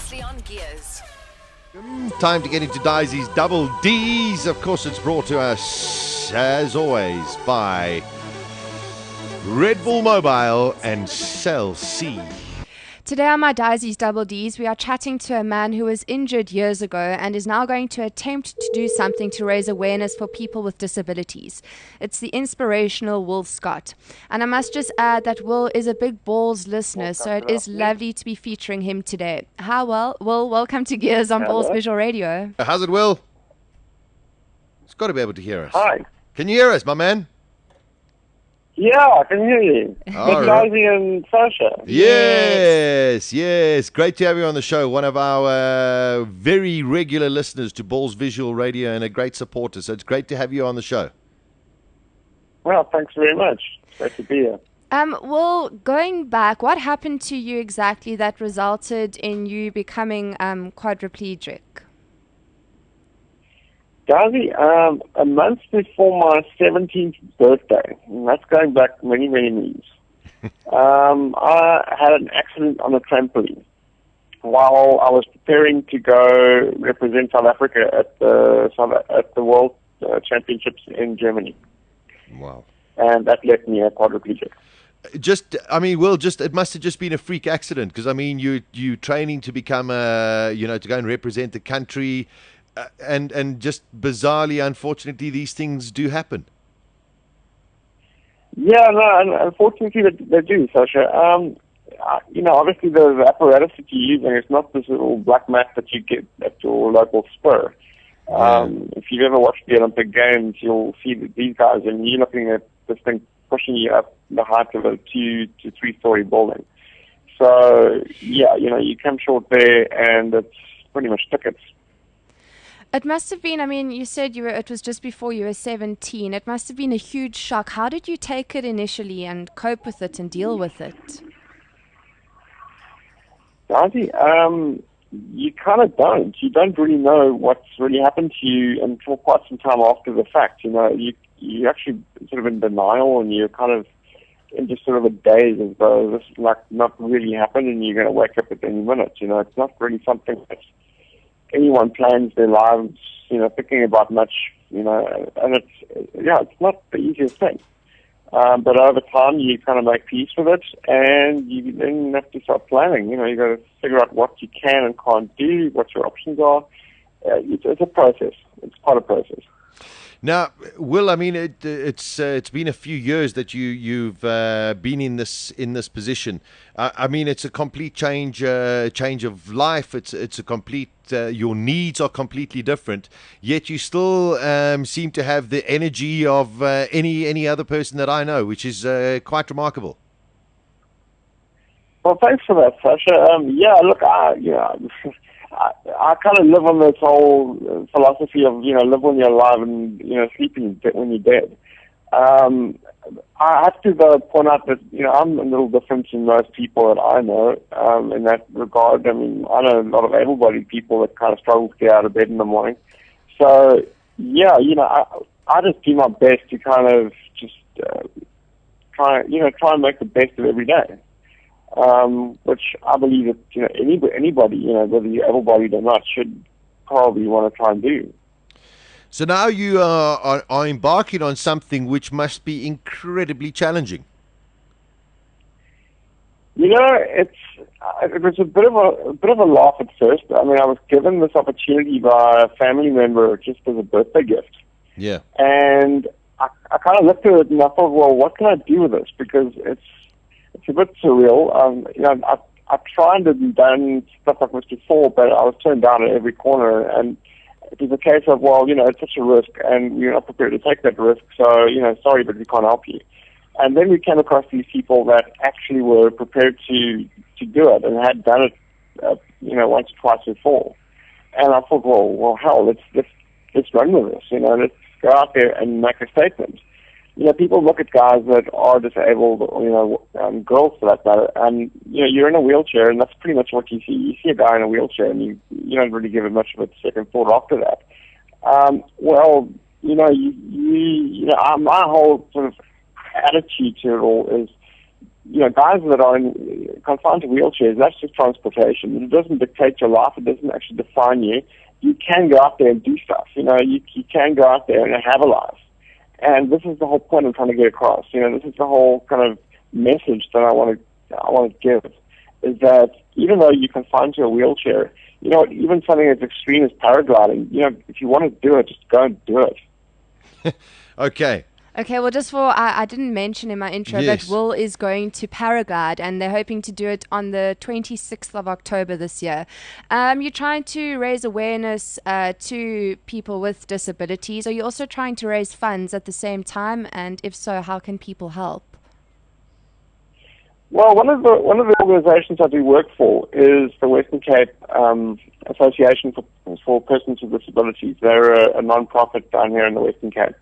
previously on Gears. Time to get into Disi's Double Ds. Of course, it's brought to us, as always, by Red Bull Mobile and Cell C. Today on my Disi's Double Ds, we are chatting to a man who was injured years ago and is now going to attempt to do something to raise awareness for people with disabilities. It's the inspirational Will Scott. And I must just add that Will is a big Balls listener, so it is lovely to be featuring him today. Hi, Will, welcome to Gears on Balls Visual Radio. How's it, Will? It's got to be able to hear us. Hi. Can you hear us, my man? Yeah, I can hear you. All It's right. Disi and Sasha. Yes. Great to have you on the show. One of our very regular listeners to Balls Visual Radio and a great supporter. So it's great to have you on the show. Well, thanks very much. It's great to be here. Will, going back, what happened to you exactly that resulted in you becoming quadriplegic? Disi, a month before my 17th birthday, and that's going back many, many moons, I had an accident on a trampoline while I was preparing to go represent South Africa at the World Championships in Germany. Wow. And that left me a quadriplegic. Will, it must have just been a freak accident because, you training to become to go and represent the country. And just bizarrely, unfortunately, these things do happen. Yeah, no, and unfortunately they do, Sasha. Obviously the apparatus that you're using is not this little black mat that you get at your local spur. If you've ever watched the Olympic Games, you'll see that these guys, and you're looking at this thing pushing you up the height of a 2 to 3 story building. So, yeah, you come short there and it's pretty much tickets. It must have been, you said it was just before you were 17. It must have been a huge shock. How did you take it initially and cope with it and deal with it? Disi, you kind of don't. You don't really know what's really happened to you until quite some time after the fact. You actually sort of in denial and you're kind of in just sort of a daze as though this is like not really happened and you're going to wake up at any minute. It's not really something that anyone plans their lives, thinking about much, and it's not the easiest thing. But over time, you kind of make peace with it, and you then have to start planning. You got to figure out what you can and can't do, what your options are. It's a process. It's quite a process. Now, Will, it's been a few years that you've been in this position. It's a complete change of life. It's a complete. Your needs are completely different. Yet you still seem to have the energy of any other person that I know, which is quite remarkable. Well, thanks for that, Sasha. Look, I kind of live on this whole philosophy of, live when you're alive and, sleeping when you're dead. I have to point out that, I'm a little different than most people that I know in that regard. I know a lot of able-bodied people that kind of struggle to get out of bed in the morning. So, I just do my best to kind of just try and make the best of every day. Which I believe that anybody, whether you're able-bodied or not, should probably want to try and do. So now you are embarking on something which must be incredibly challenging. It was a bit of a laugh at first. I was given this opportunity by a family member just as a birthday gift. Yeah. And I kind of looked at it and I thought, well, what can I do with this? Because it's a bit surreal. I tried and done stuff like this before, but I was turned down at every corner. And it was a case of, well, it's such a risk, and we're not prepared to take that risk. So, sorry, but we can't help you. And then we came across these people that actually were prepared to do it and had done it, once or twice before. And I thought, well, hell, let's run with this. Let's go out there and make a statement. People look at guys that are disabled, girls for that matter, and, you're in a wheelchair, and that's pretty much what you see. You see a guy in a wheelchair, and you don't really give it much of a second thought after that. My whole sort of attitude to it all is guys that are confined to wheelchairs, that's just transportation. It doesn't dictate your life. It doesn't actually define you. You can go out there and do stuff. You can go out there and have a life. And this is the whole point I'm trying to get across. This is the whole kind of message that I want to give, is that even though you're confined to a wheelchair, even something as extreme as paragliding, if you want to do it, just go and do it. Okay. Okay, well, I didn't mention in my intro, Yes. but Will is going to paraglide, and they're hoping to do it on the 26th of October this year. You're trying to raise awareness to people with disabilities. Are you also trying to raise funds at the same time? And if so, how can people help? Well, one of the organisations I do work for is the Western Cape Association for Persons with Disabilities. They're a non-profit down here in the Western Cape.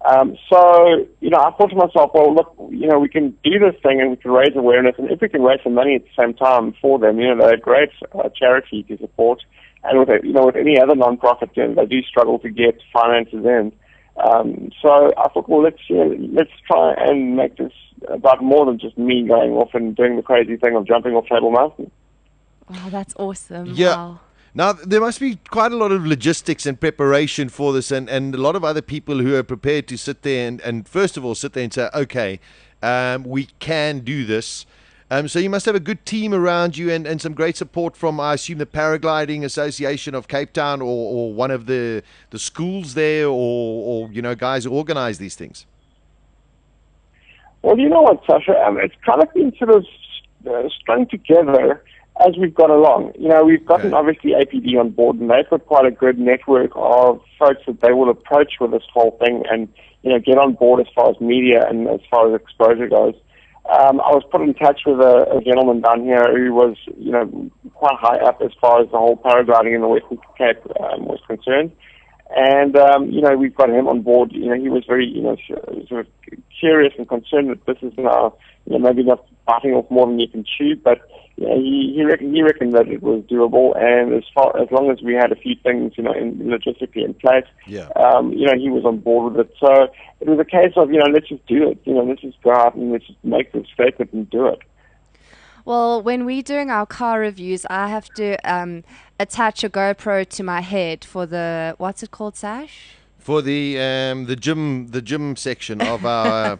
So, I thought to myself, well, look, we can do this thing and we can raise awareness, and if we can raise some money at the same time for them, they're a great charity to support. And with any other non-profit, they do struggle to get finances in. So I thought, well, let's try and make this about more than just me going off and doing the crazy thing of jumping off Table Mountain. Wow, that's awesome. Yeah. Wow. Now, there must be quite a lot of logistics and preparation for this, and a lot of other people who are prepared to sit there and first of all, sit there and say, okay, we can do this. So you must have a good team around you and some great support from, I assume, the Paragliding Association of Cape Town or one of the schools there or guys who organize these things. Well, you know what, Sasha? It's kind of been sort of strung together as we've gone along. We've gotten obviously APD on board, and they've got quite a good network of folks that they will approach with this whole thing and, get on board as far as media and as far as exposure goes. I was put in touch with a gentleman down here who was, quite high up as far as the whole paragliding in the Western Cape was concerned. And, we've got him on board. He was very, sort of curious and concerned that this is now, maybe not biting off more than you can chew, but he reckoned that it was doable. And as long as we had a few things, logistically in place, he was on board with it. So it was a case of, let's just do it. Let's just go out and let's just make this statement and do it. Well, when we're doing our car reviews, I have to attach a GoPro to my head for the, what's it called, Sash? For the gym section of our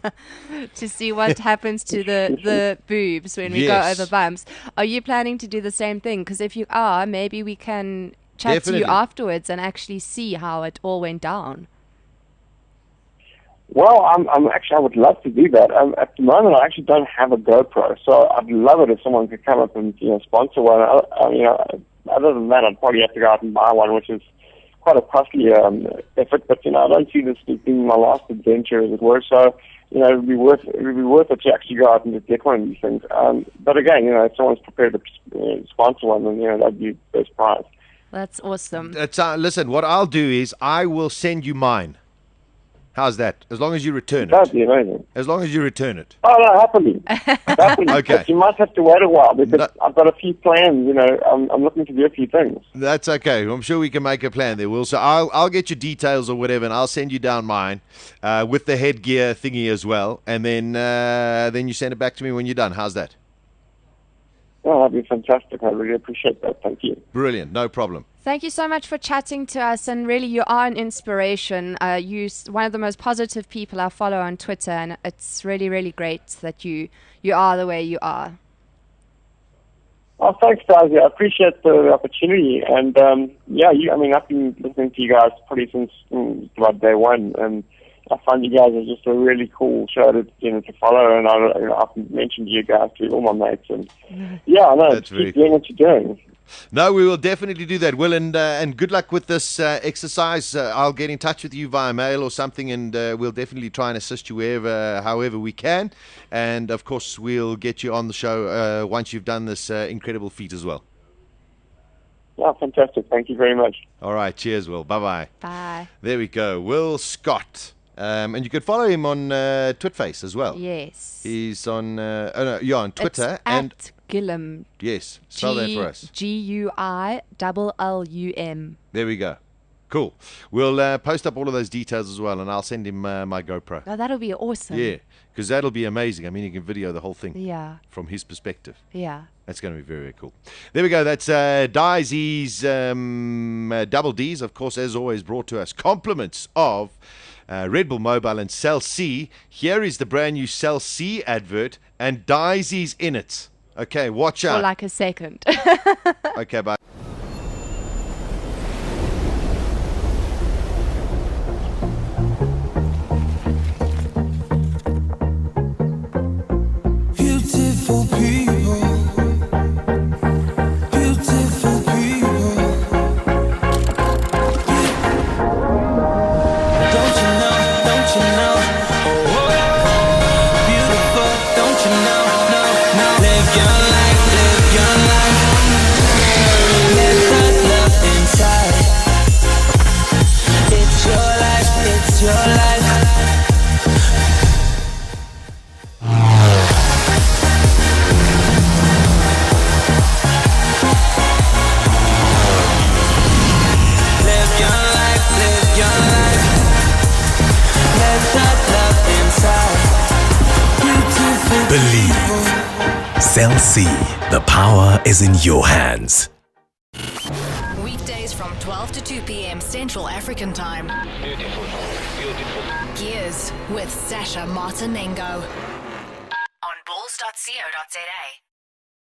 to see what happens to the boobs when we go over bumps. Are you planning to do the same thing? Because if you are, maybe we can chat to you afterwards and actually see how it all went down. Well, I would love to do that. At the moment, I actually don't have a GoPro, so I'd love it if someone could come up and sponsor one. Other than that, I'd probably have to go out and buy one, which is quite a costly effort. But I don't see this as being my last adventure, as it were. So it'd be worth it to actually go out and just get one of these things. But again, if someone's prepared to sponsor one, then that'd be the best prize. That's awesome. Listen, what I'll do is I will send you mine. How's that? As long as you return it. That'd be amazing. As long as you return it. Oh, no, happily. Okay. But you might have to wait a while because I've got a few plans, I'm looking to do a few things. That's okay. I'm sure we can make a plan there, Will. So I'll get your details or whatever, and I'll send you down mine with the headgear thingy as well, and then you send it back to me when you're done. How's that? Oh, that'd be fantastic. I really appreciate that. Thank you. Brilliant. No problem. Thank you so much for chatting to us, and really you are an inspiration. You're one of the most positive people I follow on Twitter, and it's really, really great that you are the way you are. Oh, thanks, Disi. I appreciate the opportunity, and I've been listening to you guys pretty since about day one, and I find you guys are just a really cool show to follow, and I've mentioned you guys to all my mates, and keep doing what you're doing. No, we will definitely do that, Will, and good luck with this exercise. I'll get in touch with you via mail or something, and we'll definitely try and assist you however we can. And, of course, we'll get you on the show once you've done this incredible feat as well. Oh, fantastic. Thank you very much. All right. Cheers, Will. Bye-bye. Bye. There we go. Will Scott. And you could follow him on Twitface as well. Yes. He's on on Twitter. It's at Guillum. Yes. Spell that for us. GUILLUM. There we go. Cool. We'll post up all of those details as well, and I'll send him my GoPro. Oh, that'll be awesome. Yeah. because that'll be amazing. I mean, you can video the whole thing Yeah. from his perspective. Yeah. That's going to be very, very cool. There we go. That's Disi's Double D's, of course, as always, brought to us. Compliments of Red Bull Mobile and Cell C. Here is the brand new Cell C advert, and Disi's in it. Okay, watch out. For like a second. Okay, bye. Beautiful people, beautiful people. Don't you know, don't you know? Oh, beautiful, don't you know? No, no. Live your life, live your life. Let the love inside. It's your life, it's your life. Believe. Cell C. The power is in your hands. Weekdays from 12 to 2 p.m. Central African Time. Beautiful, beautiful. Gears with Sasha Martinengo.